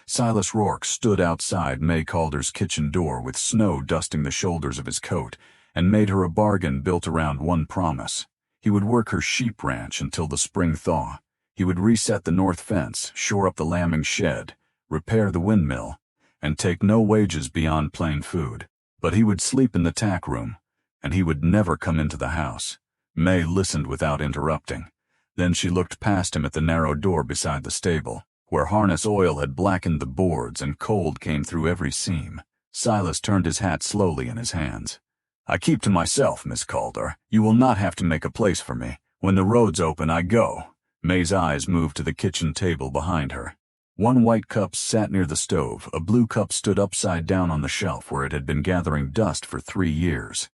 Silas Rourke stood outside Mae Calder's kitchen door with snow dusting the shoulders of his coat, and made her a bargain built around one promise. He would work her sheep ranch until the spring thaw. He would reset the north fence, shore up the lambing shed, repair the windmill, and take no wages beyond plain food. But he would sleep in the tack room, and he would never come into the house. Mae listened without interrupting. Then she looked past him at the narrow door beside the stable, where harness oil had blackened the boards and cold came through every seam. Silas turned his hat slowly in his hands. "I keep to myself, Miss Calder. You will not have to make a place for me. When the roads open, I go." Mae's eyes moved to the kitchen table behind her. One white cup sat near the stove. A blue cup stood upside down on the shelf where it had been gathering dust for 3 years.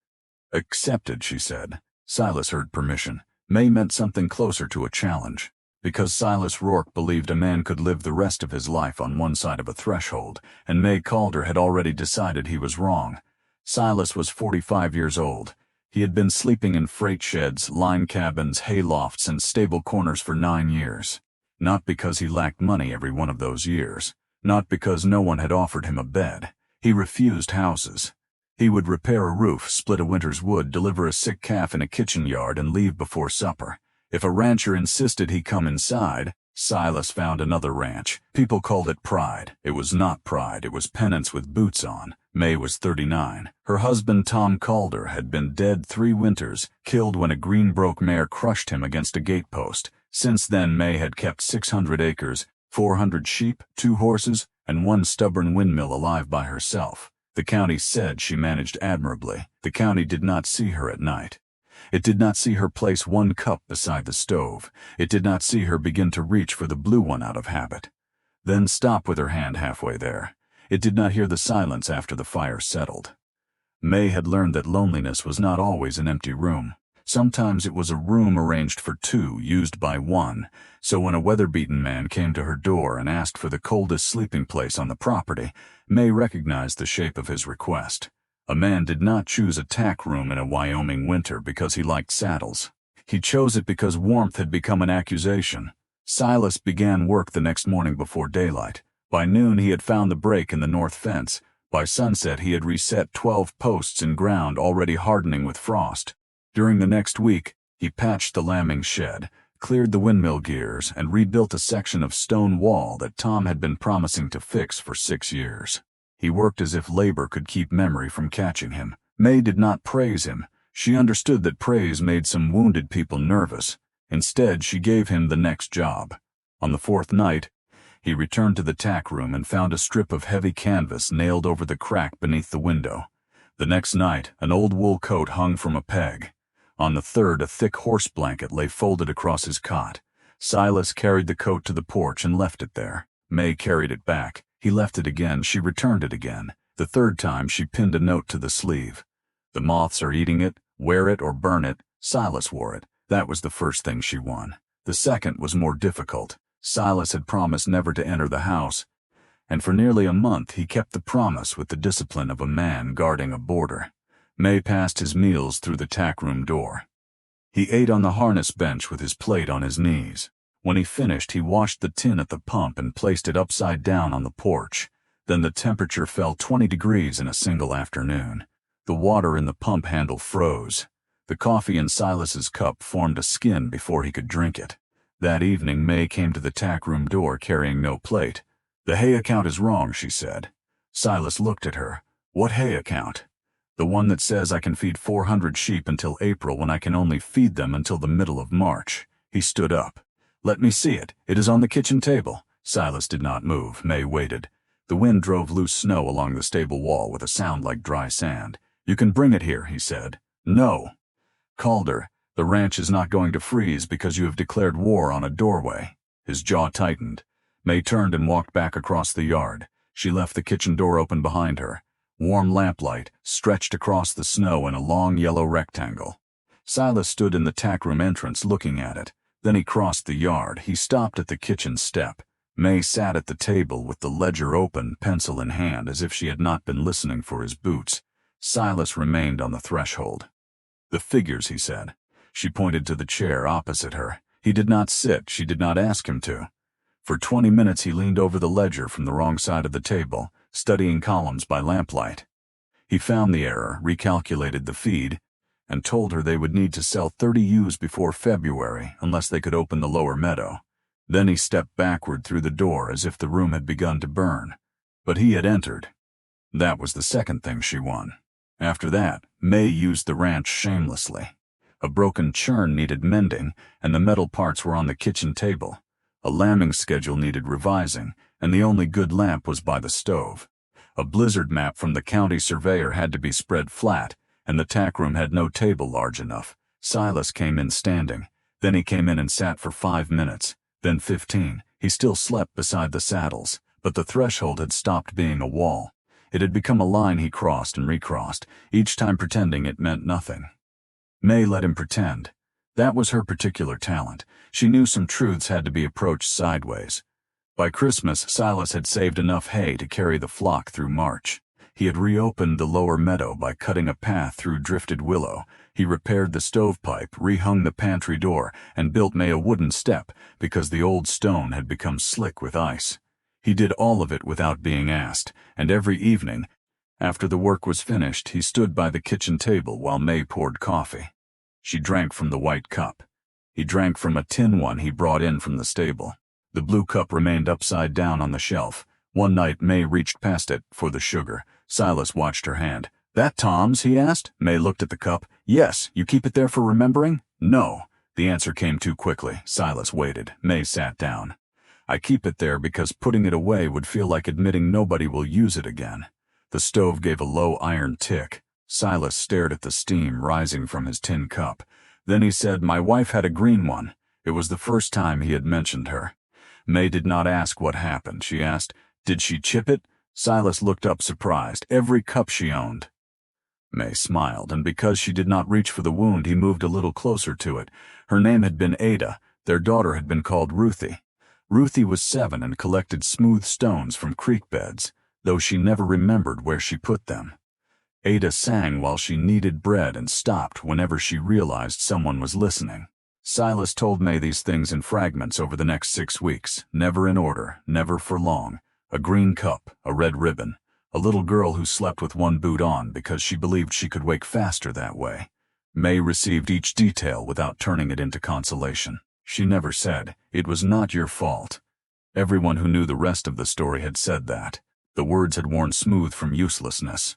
"Accepted," she said. Silas heard permission. Mae meant something closer to a challenge. Because Silas Rourke believed a man could live the rest of his life on one side of a threshold, and Mae Calder had already decided he was wrong. Silas was 45 years old. He had been sleeping in freight sheds, line cabins, hay lofts, and stable corners for 9 years. Not because he lacked money every one of those years. Not because no one had offered him a bed. He refused houses. He would repair a roof, split a winter's wood, deliver a sick calf in a kitchen yard, and leave before supper. If a rancher insisted he come inside, Silas found another ranch. People called it pride. It was not pride, it was penance with boots on. Mae was 39. Her husband Tom Calder had been dead 3 winters, killed when a Greenbroke mare crushed him against a gatepost. Since then Mae had kept 600 acres, 400 sheep, 2 horses, and 1 stubborn windmill alive by herself. The county said she managed admirably. The county did not see her at night. It did not see her place 1 cup beside the stove. It did not see her begin to reach for the blue one out of habit, then stop with her hand halfway there. It did not hear the silence after the fire settled. Mae had learned that loneliness was not always an empty room. Sometimes it was a room arranged for 2, used by 1. So when a weather-beaten man came to her door and asked for the coldest sleeping place on the property, Mae recognized the shape of his request. A man did not choose a tack room in a Wyoming winter because he liked saddles. He chose it because warmth had become an accusation. Silas began work the next morning before daylight. By noon he had found the break in the north fence. By sunset he had reset 12 posts in ground already hardening with frost. During the next week, he patched the lambing shed, cleared the windmill gears, and rebuilt a section of stone wall that Tom had been promising to fix for 6 years. He worked as if labor could keep memory from catching him. Mae did not praise him. She understood that praise made some wounded people nervous. Instead, she gave him the next job. On the 4th night, he returned to the tack room and found a strip of heavy canvas nailed over the crack beneath the window. The next night, an old wool coat hung from a peg. On the 3rd, a thick horse blanket lay folded across his cot. Silas carried the coat to the porch and left it there. Mae carried it back. He left it again. She returned it again. The 3rd time, she pinned a note to the sleeve. "The moths are eating it. Wear it or burn it." Silas wore it. That was the first thing she won. The 2nd was more difficult. Silas had promised never to enter the house, and for nearly a month he kept the promise with the discipline of a man guarding a border. Mae passed his meals through the tack room door. He ate on the harness bench with his plate on his knees. When he finished, he washed the tin at the pump and placed it upside down on the porch. Then the temperature fell 20 degrees in a single afternoon. The water in the pump handle froze. The coffee in Silas's cup formed a skin before he could drink it. That evening, Mae came to the tack room door carrying no plate. "The hay account is wrong," she said. Silas looked at her. "What hay account?" "The one that says I can feed 400 sheep until April when I can only feed them until the middle of March." He stood up. "Let me see it. It is on the kitchen table." Silas did not move. Mae waited. The wind drove loose snow along the stable wall with a sound like dry sand. "You can bring it here," he said. "No." "Calder, the ranch is not going to freeze because you have declared war on a doorway." His jaw tightened. Mae turned and walked back across the yard. She left the kitchen door open behind her. Warm lamplight stretched across the snow in a long yellow rectangle. Silas stood in the tack room entrance looking at it. Then he crossed the yard. He stopped at the kitchen step. Mae sat at the table with the ledger open, pencil in hand, as if she had not been listening for his boots. Silas remained on the threshold. "The figures," he said. She pointed to the chair opposite her. He did not sit. She did not ask him to. For 20 minutes he leaned over the ledger from the wrong side of the table, studying columns by lamplight. He found the error, recalculated the feed, and told her they would need to sell 30 ewes before February unless they could open the lower meadow. Then he stepped backward through the door as if the room had begun to burn. But he had entered. That was the second thing she won. After that, Mae used the ranch shamelessly. A broken churn needed mending, and the metal parts were on the kitchen table. A lambing schedule needed revising, and the only good lamp was by the stove. A blizzard map from the county surveyor had to be spread flat, and the tack room had no table large enough. Silas came in standing. Then he came in and sat for 5 minutes. Then 15. He still slept beside the saddles, but the threshold had stopped being a wall. It had become a line he crossed and recrossed, each time pretending it meant nothing. Mae let him pretend. That was her particular talent. She knew some truths had to be approached sideways. By Christmas, Silas had saved enough hay to carry the flock through March. He had reopened the lower meadow by cutting a path through drifted willow. He repaired the stovepipe, rehung the pantry door, and built Mae a wooden step because the old stone had become slick with ice. He did all of it without being asked, and every evening, after the work was finished, he stood by the kitchen table while Mae poured coffee. She drank from the white cup. He drank from a tin one he brought in from the stable. The blue cup remained upside down on the shelf. One night, Mae reached past it for the sugar. Silas watched her hand. "That Tom's?" he asked. Mae looked at the cup. "Yes. You keep it there for remembering?" "No." The answer came too quickly. Silas waited. Mae sat down. "I keep it there because putting it away would feel like admitting nobody will use it again." The stove gave a low iron tick. Silas stared at the steam rising from his tin cup. Then he said, "My wife had a green one." It was the first time he had mentioned her. Mae did not ask what happened. She asked, "Did she chip it?" Silas looked up surprised. "Every cup she owned." Mae smiled, and because she did not reach for the wound, he moved a little closer to it. Her name had been Ada. Their daughter had been called Ruthie. Ruthie was 7 and collected smooth stones from creek beds, though she never remembered where she put them. Ada sang while she kneaded bread and stopped whenever she realized someone was listening. Silas told Mae these things in fragments over the next 6 weeks, never in order, never for long. A green cup, a red ribbon, a little girl who slept with one boot on because she believed she could wake faster that way. Mae received each detail without turning it into consolation. She never said, "It was not your fault." Everyone who knew the rest of the story had said that. The words had worn smooth from uselessness.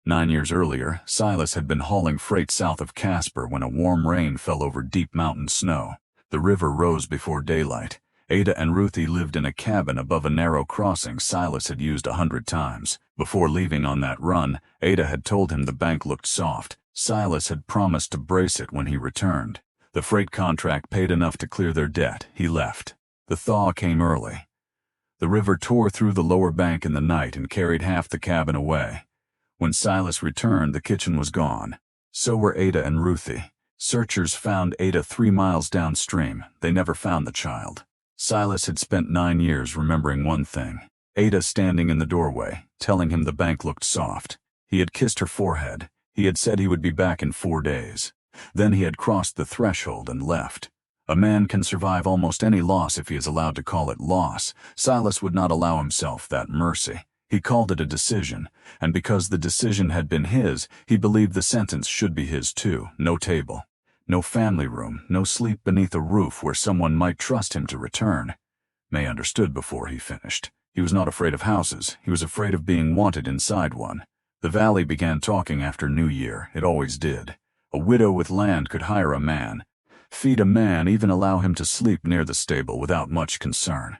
9 years earlier, Silas had been hauling freight south of Casper when a warm rain fell over deep mountain snow. The river rose before daylight. Ada and Ruthie lived in a cabin above a narrow crossing Silas had used 100 times. Before leaving on that run, Ada had told him the bank looked soft. Silas had promised to brace it when he returned. The freight contract paid enough to clear their debt. He left. The thaw came early. The river tore through the lower bank in the night and carried half the cabin away. When Silas returned, the kitchen was gone. So were Ada and Ruthie. Searchers found Ada 3 miles downstream. They never found the child. Silas had spent 9 years remembering one thing. Ada standing in the doorway, telling him the bank looked soft. He had kissed her forehead. He had said he would be back in 4 days. Then he had crossed the threshold and left. A man can survive almost any loss if he is allowed to call it loss. Silas would not allow himself that mercy. He called it a decision, and because the decision had been his, he believed the sentence should be his too. No table, no family room, no sleep beneath a roof where someone might trust him to return. Mae understood before he finished. He was not afraid of houses. He was afraid of being wanted inside one. The valley began talking after New Year. It always did. A widow with land could hire a man, feed a man, even allow him to sleep near the stable without much concern.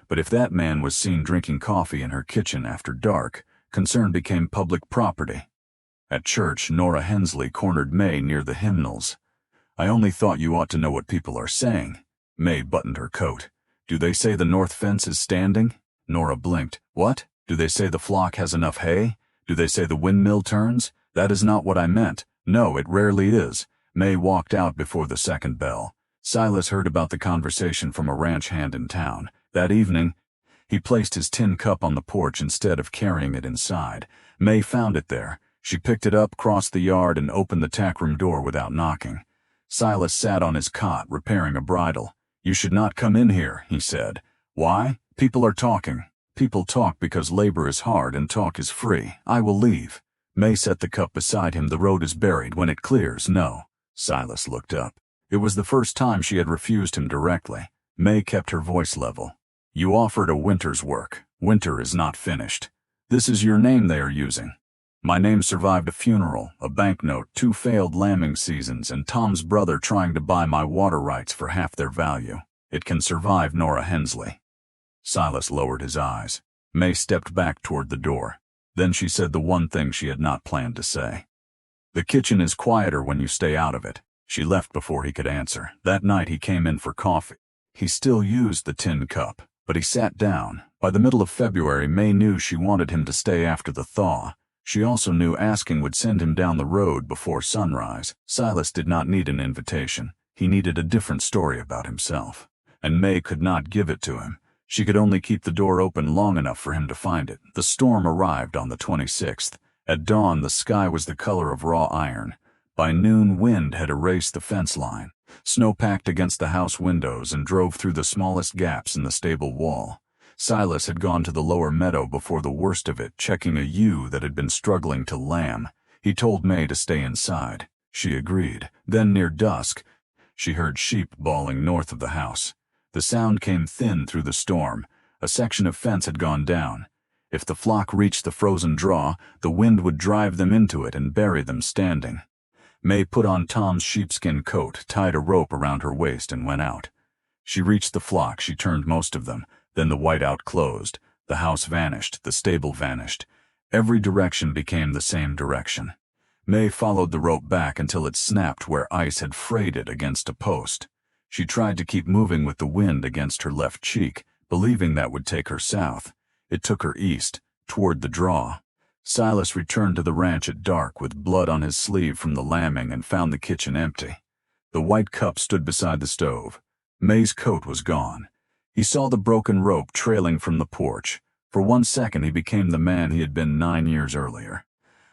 But if that man was seen drinking coffee in her kitchen after dark, concern became public property. At church, Nora Hensley cornered Mae near the hymnals. "I only thought you ought to know what people are saying." Mae buttoned her coat. "Do they say the north fence is standing?" Nora blinked. "What? Do they say the flock has enough hay? Do they say the windmill turns? That is not what I meant. No, it rarely is." Mae walked out before the second bell. Silas heard about the conversation from a ranch hand in town. That evening, he placed his tin cup on the porch instead of carrying it inside. Mae found it there. She picked it up, crossed the yard, and opened the tackroom door without knocking. Silas sat on his cot, repairing a bridle. "You should not come in here," he said. Why? People are talking. People talk because labor is hard and talk is free. I will leave. Mae set the cup beside him. The road is buried. When it clears, no. Silas looked up. It was the first time she had refused him directly. Mae kept her voice level. You offered a winter's work. Winter is not finished. This is your name they are using. My name survived a funeral, a banknote, 2 failed lambing seasons, and Tom's brother trying to buy my water rights for half their value. It can survive Nora Hensley. Silas lowered his eyes. Mae stepped back toward the door. Then she said the one thing she had not planned to say. The kitchen is quieter when you stay out of it. She left before he could answer. That night he came in for coffee. He still used the tin cup, but he sat down. By the middle of February, Mae knew she wanted him to stay after the thaw. She also knew asking would send him down the road before sunrise. Silas did not need an invitation. He needed a different story about himself. And Mae could not give it to him. She could only keep the door open long enough for him to find it. The storm arrived on the 26th. At dawn, the sky was the color of raw iron. By noon, wind had erased the fence line. Snow packed against the house windows and drove through the smallest gaps in the stable wall. Silas had gone to the lower meadow before the worst of it, checking a ewe that had been struggling to lamb. He told Mae to stay inside. She agreed. Then, near dusk, she heard sheep bawling north of the house. The sound came thin through the storm. A section of fence had gone down. If the flock reached the frozen draw, the wind would drive them into it and bury them standing. Mae put on Tom's sheepskin coat, tied a rope around her waist, and went out. She reached the flock. She turned most of them. Then the whiteout closed. The house vanished. The stable vanished. Every direction became the same direction. Mae followed the rope back until it snapped where ice had frayed it against a post. She tried to keep moving with the wind against her left cheek, believing that would take her south. It took her east, toward the draw. Silas returned to the ranch at dark with blood on his sleeve from the lambing and found the kitchen empty. The white cup stood beside the stove. Mae's coat was gone. He saw the broken rope trailing from the porch. For 1 second he became the man he had been 9 years earlier.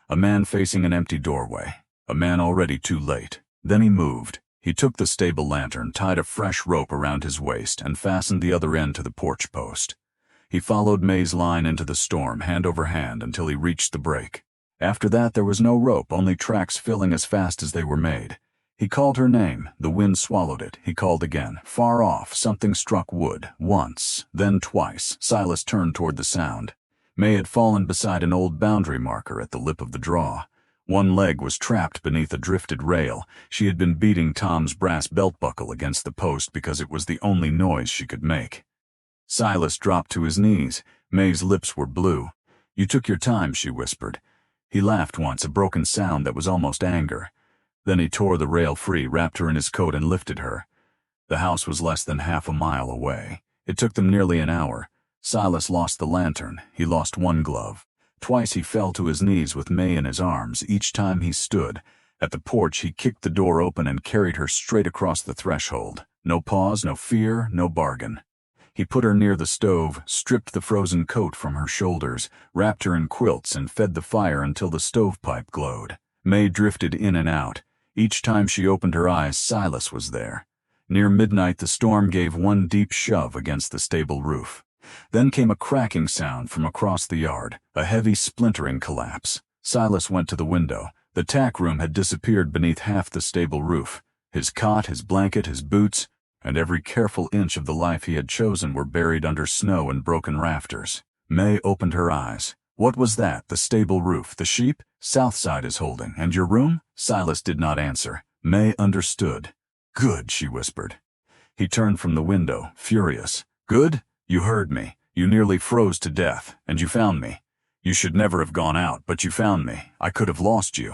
A man facing an empty doorway. A man already too late. Then he moved. He took the stable lantern, tied a fresh rope around his waist, and fastened the other end to the porch post. He followed Mae's line into the storm, hand over hand, until he reached the break. After that there was no rope, only tracks filling as fast as they were made. He called her name. The wind swallowed it. He called again. Far off, something struck wood. Once, then twice. Silas turned toward the sound. Mae had fallen beside an old boundary marker at the lip of the draw. One leg was trapped beneath a drifted rail. She had been beating Tom's brass belt buckle against the post because it was the only noise she could make. Silas dropped to his knees. Mae's lips were blue. You took your time, she whispered. He laughed once, a broken sound that was almost anger. Then he tore the rail free, wrapped her in his coat, and lifted her. The house was less than half a mile away. It took them nearly an hour. Silas lost the lantern. He lost one glove. Twice he fell to his knees with Mae in his arms. Each time he stood. At the porch, he kicked the door open and carried her straight across the threshold. No pause, no fear, no bargain. He put her near the stove, stripped the frozen coat from her shoulders, wrapped her in quilts, and fed the fire until the stovepipe glowed. Mae drifted in and out. Each time she opened her eyes, Silas was there. Near midnight, the storm gave one deep shove against the stable roof. Then came a cracking sound from across the yard, a heavy splintering collapse. Silas went to the window. The tack room had disappeared beneath half the stable roof. His cot, his blanket, his boots, and every careful inch of the life he had chosen were buried under snow and broken rafters. Mae opened her eyes. What was that? The stable roof, the sheep? Southside is holding. And your room? Silas did not answer. Mae understood. Good, she whispered. He turned from the window, furious. Good? You heard me. You nearly froze to death, and you found me. You should never have gone out, but you found me. I could have lost you.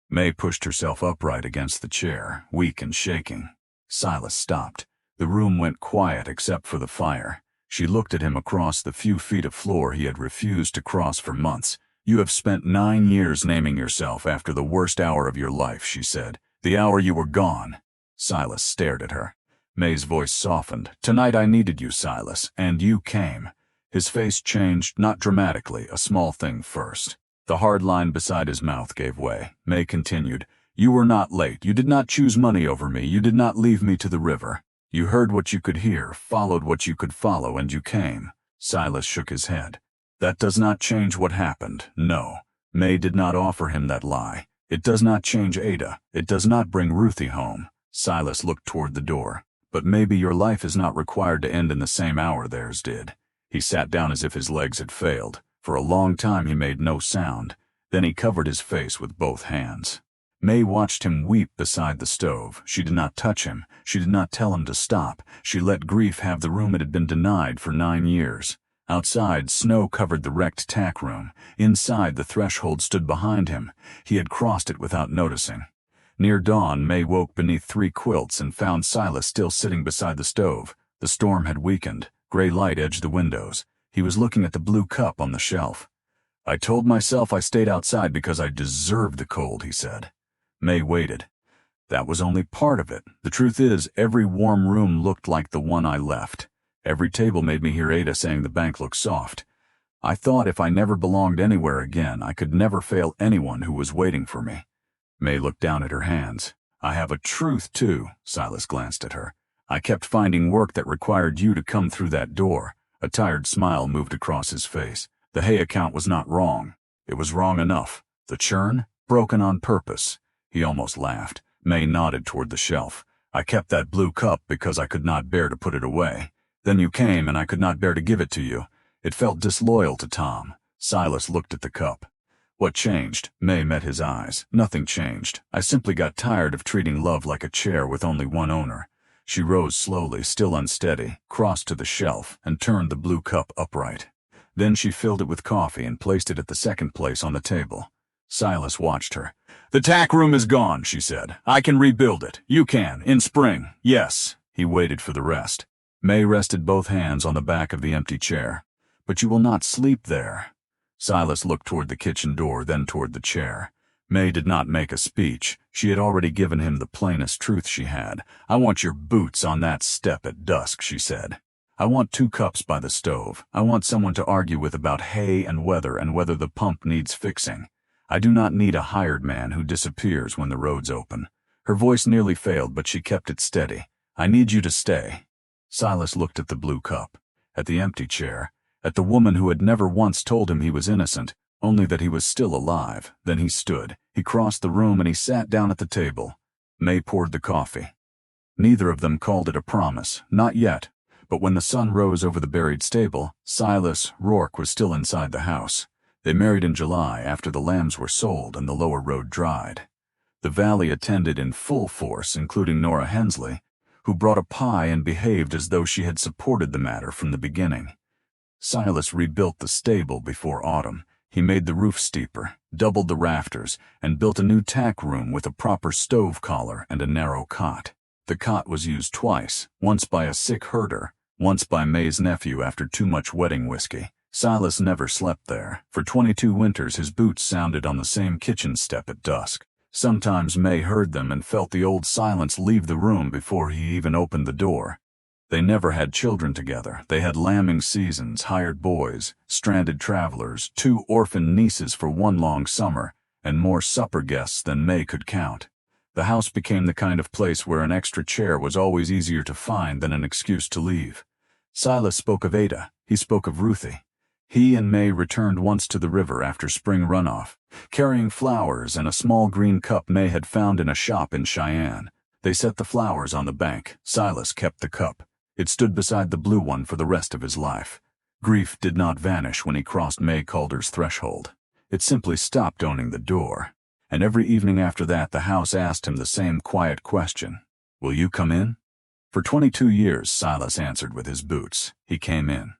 Mae pushed herself upright against the chair, weak and shaking. Silas stopped. The room went quiet except for the fire. She looked at him across the few feet of floor he had refused to cross for months. You have spent 9 years naming yourself after the worst hour of your life, she said. The hour you were gone. Silas stared at her. Mae's voice softened. Tonight I needed you, Silas, and you came. His face changed, not dramatically, a small thing first. The hard line beside his mouth gave way. Mae continued. You were not late. You did not choose money over me. You did not leave me to the river. You heard what you could hear, followed what you could follow, and you came. Silas shook his head. That does not change what happened, no. Mae did not offer him that lie. It does not change Ada. It does not bring Ruthie home. Silas looked toward the door. But maybe your life is not required to end in the same hour theirs did. He sat down as if his legs had failed. For a long time he made no sound. Then he covered his face with both hands. Mae watched him weep beside the stove. She did not touch him. She did not tell him to stop. She let grief have the room it had been denied for 9 years. Outside, snow covered the wrecked tack room. Inside, the threshold stood behind him. He had crossed it without noticing. Near dawn, Mae woke beneath 3 quilts and found Silas still sitting beside the stove. The storm had weakened. Gray light edged the windows. He was looking at the blue cup on the shelf. I told myself I stayed outside because I deserved the cold, he said. Mae waited. That was only part of it. The truth is, every warm room looked like the one I left. Every table made me hear Ada saying the bank looked soft. I thought if I never belonged anywhere again, I could never fail anyone who was waiting for me. Mae looked down at her hands. I have a truth, too. Silas glanced at her. I kept finding work that required you to come through that door. A tired smile moved across his face. The hay account was not wrong. It was wrong enough. The churn? Broken on purpose. He almost laughed. Mae nodded toward the shelf. I kept that blue cup because I could not bear to put it away. Then you came and I could not bear to give it to you. It felt disloyal to Tom. Silas looked at the cup. What changed? Mae met his eyes. Nothing changed. I simply got tired of treating love like a chair with only one owner. She rose slowly, still unsteady, crossed to the shelf, and turned the blue cup upright. Then she filled it with coffee and placed it at the second place on the table. Silas watched her. The tack room is gone, she said. I can rebuild it. You can, in spring. Yes. He waited for the rest. Mae rested both hands on the back of the empty chair. But you will not sleep there. Silas looked toward the kitchen door, then toward the chair. Mae did not make a speech. She had already given him the plainest truth she had. I want your boots on that step at dusk, she said. I want 2 cups by the stove. I want someone to argue with about hay and whether the pump needs fixing. I do not need a hired man who disappears when the roads open. Her voice nearly failed, but she kept it steady. I need you to stay. Silas looked at the blue cup, at the empty chair, at the woman who had never once told him he was innocent, only that he was still alive. Then he stood. He crossed the room and he sat down at the table. Mae poured the coffee. Neither of them called it a promise, not yet. But when the sun rose over the buried stable, Silas Rourke was still inside the house. They married in July after the lambs were sold and the lower road dried. The valley attended in full force, including Nora Hensley, who brought a pie and behaved as though she had supported the matter from the beginning. Silas rebuilt the stable before autumn. He made the roof steeper, doubled the rafters, and built a new tack room with a proper stove collar and a narrow cot. The cot was used twice, once by a sick herder, once by Mae's nephew after too much wedding whiskey. Silas never slept there. For 22 winters his boots sounded on the same kitchen step at dusk. Sometimes Mae heard them and felt the old silence leave the room before he even opened the door. They never had children together. They had lambing seasons, hired boys, stranded travelers, 2 orphan nieces for 1 long summer, and more supper guests than Mae could count. The house became the kind of place where an extra chair was always easier to find than an excuse to leave. Silas spoke of Ada. He spoke of Ruthie. He and Mae returned once to the river after spring runoff, carrying flowers and a small green cup Mae had found in a shop in Cheyenne. They set the flowers on the bank. Silas kept the cup. It stood beside the blue one for the rest of his life. Grief did not vanish when he crossed Mae Calder's threshold. It simply stopped owning the door. And every evening after that the house asked him the same quiet question. Will you come in? For 22 years, Silas answered with his boots. He came in.